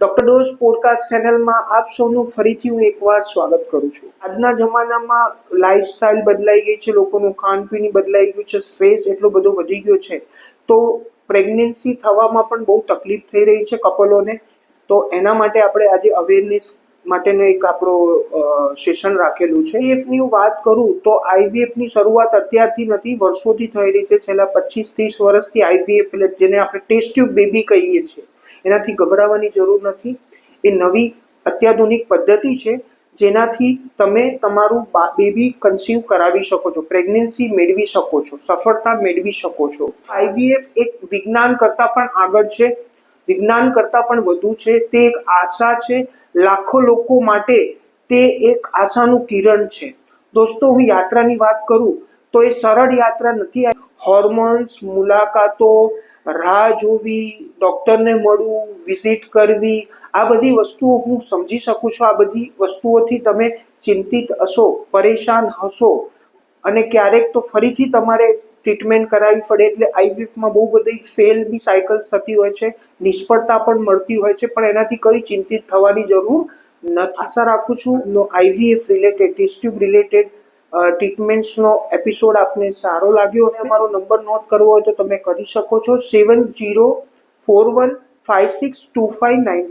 Doctor dose podcast ચેનલમાં આપ સૌનું ફરીથી હું એકવાર સ્વાગત કરું છું. આજના જમાનામાં લાઈફસ્ટાઈલ બદલાઈ ગઈ છે, લોકોનું ખાનપીણ બદલાઈ ગયું છે, સ્ટ્રેસ એટલો બધો વધી ગયો છે, તો પ્રેગ્નન્સી થવામાં પણ બહુ તકલીફ થઈ રહી છે કપલોને. તો એના માટે આપણે આજે અવેરનેસ માટેનો એક આપણો સેશન રાખેલું છે. આઈવીએફની વાત કરું તો આઈવીએફની શરૂઆત અત્યારથી નથી, વર્ષોથી થઈ રહી છે. છેલ્લા 25-30 વર્ષથી આઈવીએફ એટલે જેને આપણે ટેસ્ટ ટ્યુબ બેબી કહીએ છીએ, એનાથી ગભરાવાની જરૂર નથી. એ નવી અત્યાધુનિક પદ્ધતિ છે જેનાથી તમે તમારું બેબી કન્સીવ કરાવી શકો છો, પ્રેગ્નન્સી મેળવી શકો છો, સફળતા મેળવી શકો છો. આઈવીએફ એક વિજ્ઞાન કરતાં પણ આગળ છે, વિજ્ઞાન કરતાં પણ વધુ છે. તે એક આશા છે લાખો લોકો માટે. તે એક આશાનું કિરણ છે. દોસ્તો, હું યાત્રાની વાત કરું તો એ સરળ યાત્રા નથી. હોર્મોન્સ, મુલાકાતો, રાહ જોવી, ડોક્ટરને મળવું, વિઝિટ કરવી, આ બધી વસ્તુઓ હું સમજી શકું છું. આ બધી વસ્તુઓથી તમે ચિંતિત હશો, પરેશાન હશો અને ક્યારેક તો ફરીથી તમારે ટ્રીટમેન્ટ કરાવવી પડે. એટલે આઈવીએફમાં બહુ બધી ફેલ બી સાયકલ્સ થતી હોય છે, નિષ્ફળતા પણ મળતી હોય છે, પણ એનાથી કઈ ચિંતિત થવાની જરૂર નથી. આશા રાખું છું IVF related, test tube related ટ્રીટમેન્ટ્સનો એપિસોડ આપને સારો લાગ્યો હશે. મારો નંબર નોટ કરવો હોય તો તમે કરી શકો છો, 7041562592.